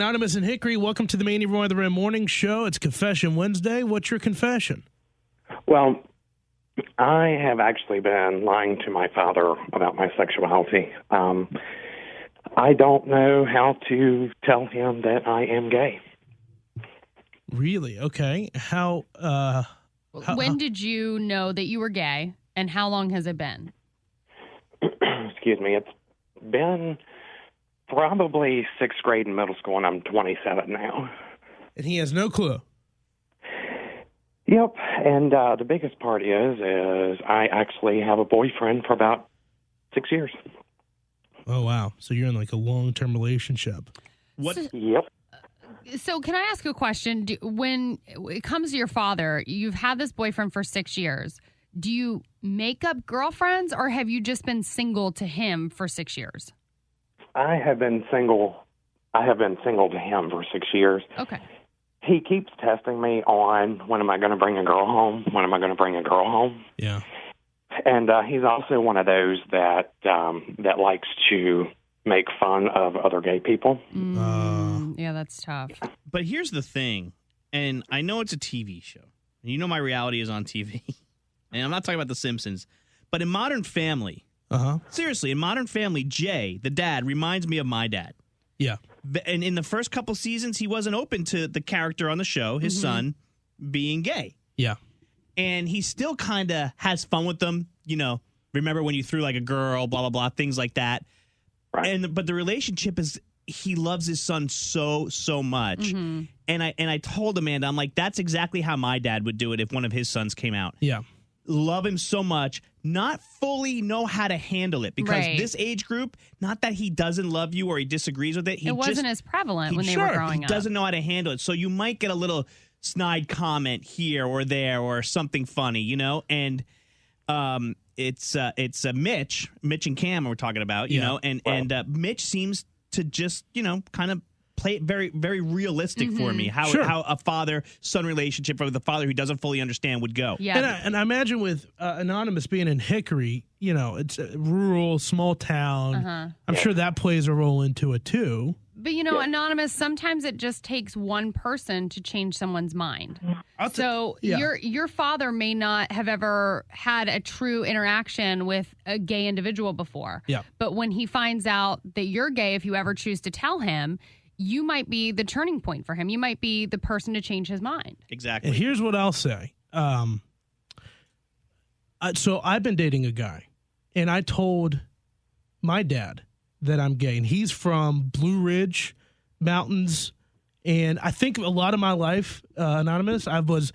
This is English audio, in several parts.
Anonymous and Hickory, welcome to the Maney Roy the Ram Morning Show. It's Confession Wednesday. What's your confession? Well, I have actually been lying to my father about my sexuality. I don't know how to tell him that I am gay. Really? Okay. When did you know that you were gay, and how long has it been? Excuse me. It's been probably sixth grade in middle school, and I'm 27 now. And he has no clue. Yep. And the biggest part is I actually have a boyfriend for about 6 years. Oh, wow. So you're in like a long-term relationship. What? Yep. So can I ask you a question? When it comes to your father, you've had this boyfriend for 6 years. Do you make up girlfriends, or have you just been single to him for 6 years? I have been single to him for 6 years. Okay. He keeps testing me on when am I going to bring a girl home? When am I going to bring a girl home? Yeah. And he's also one of those that likes to make fun of other gay people. Yeah, that's tough. But here's the thing, and I know it's a TV show, and you know my reality is on TV, and I'm not talking about The Simpsons, but in Modern Family, seriously, in Modern Family, Jay, the dad, reminds me of my dad. Yeah. And in the first couple seasons, he wasn't open to the character on the show, his son, being gay. Yeah. And he still kind of has fun with them. You know, remember when you threw like a girl, blah, blah, blah, things like that. Right. But the relationship is, he loves his son so much. And I told Amanda, I'm like, that's exactly how my dad would do it if one of his sons came out. Yeah. Love him so much, not fully know how to handle it. Because this age group, not that he doesn't love you or he disagrees with it. It wasn't as prevalent when they were growing up. He doesn't know how to handle it. So you might get a little snide comment here or there or something funny, you know? And it's Mitch and Cam we're talking about, you know? And Mitch seems to just, you know, kind of play it very, very realistic for me, how a father-son relationship with a father who doesn't fully understand would go. Yeah. And I imagine with Anonymous being in Hickory, you know, it's a rural, small town. I'm sure that plays a role into it, too. But, you know, Anonymous, sometimes it just takes one person to change someone's mind. Your father may not have ever had a true interaction with a gay individual before. Yeah. But when he finds out that you're gay, if you ever choose to tell him, you might be the turning point for him. You might be the person to change his mind. Exactly. And here's what I'll say. So I've been dating a guy, and I told my dad that I'm gay, and he's from Blue Ridge Mountains, and I think a lot of my life, Anonymous, I was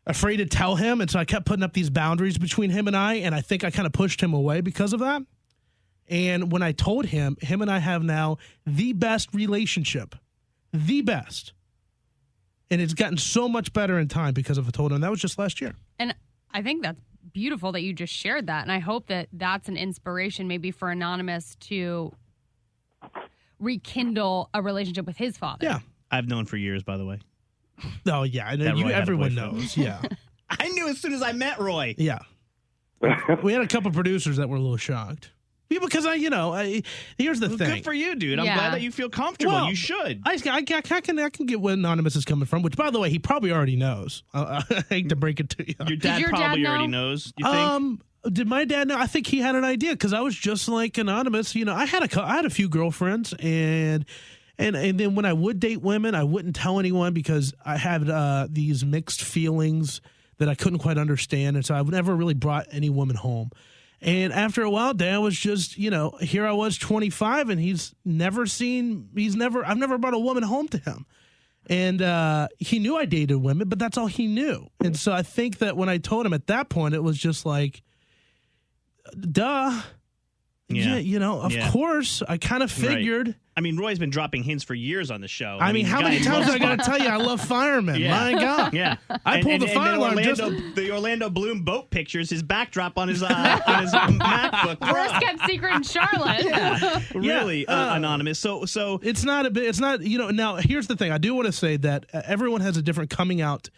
afraid to tell him, and so I kept putting up these boundaries between him and I think I kind of pushed him away because of that. And when I told him and I have now the best relationship, the best, and it's gotten so much better in time because of I told him. That was just last year. And I think that's beautiful that you just shared that. And I hope that that's an inspiration maybe for Anonymous to rekindle a relationship with his father. Yeah. I've known for years, by the way. Oh, yeah. I know everyone knows. Yeah. I knew as soon as I met Roy. Yeah. We had a couple producers that were a little shocked. Yeah, because here's the thing. Good for you, dude. I'm glad that you feel comfortable. You should. I can get where Anonymous is coming from, which, by the way, he probably already knows. I hate to break it to you. Your dad probably already knows, you think? Did my dad know? I think he had an idea because I was just like Anonymous. You know, I had a few girlfriends, and then when I would date women, I wouldn't tell anyone because I had these mixed feelings that I couldn't quite understand, and so I never really brought any woman home. And after a while, Dad was just, you know, here I was 25 and I've never brought a woman home to him. And he knew I dated women, but that's all he knew. And so I think that when I told him at that point, it was just like, duh. Yeah, you know, of course, I kind of figured. Right. I mean, Roy's been dropping hints for years on the show. I mean, how many times I got to tell you I love firemen? My God. Yeah. I pulled the fire alarm. The Orlando Bloom boat pictures, his backdrop on his MacBook. Worst kept secret in Charlotte. Really, Anonymous. So it's not, you know, now here's the thing. I do want to say that everyone has a different coming out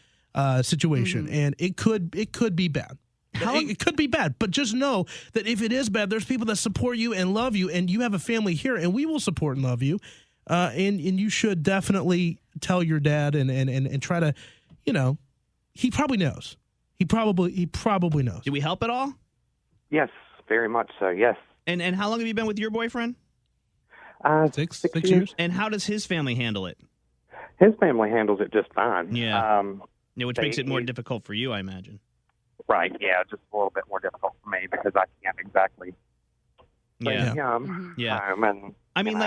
situation, and it could be bad. It could be bad, but just know that if it is bad, there's people that support you and love you, and you have a family here, and we will support and love you. and you should definitely tell your dad and try to, he probably knows. He probably knows. Did we help at all? Yes, very much so. Yes. And how long have you been with your boyfriend? 6 years. And how does his family handle it? His family handles it just fine. Yeah. Which makes it more difficult for you, I imagine. Right. Yeah, just a little bit more difficult for me because I can't exactly. Yeah. Yeah. And, I mean,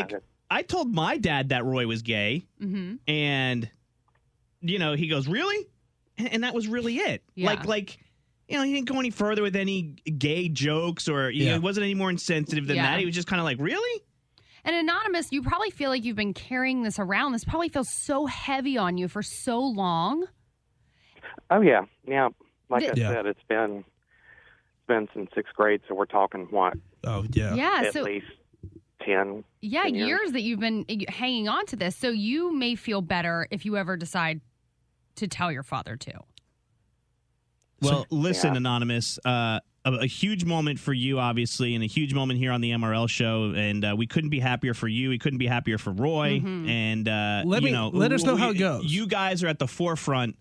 I told my dad that Roy was gay, and he goes, "Really?" And that was really it. Yeah. He didn't go any further with any gay jokes, or he wasn't any more insensitive than that. He was just kind of like, "Really?" And Anonymous, you probably feel like you've been carrying this around. This probably feels so heavy on you for so long. Oh yeah. Like I said, it's been since 6th grade, so we're talking what? Oh yeah. At least 10. Yeah, 10 years that you've been hanging on to this. So you may feel better if you ever decide to tell your father too. Well, listen, Anonymous. A huge moment for you, obviously, and a huge moment here on the MRL show. And we couldn't be happier for you. We couldn't be happier for Roy. And let us know how it goes. You guys are at the forefront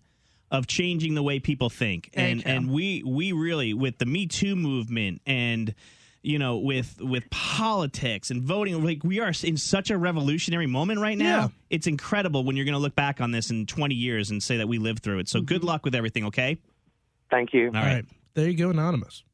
of changing the way people think, and we really, with the Me Too movement, and with politics and voting, we are in such a revolutionary moment right now. Yeah. It's incredible when you're going to look back on this in 20 years and say that we lived through it. So good luck with everything. Okay. Thank you. All right. There you go, Anonymous.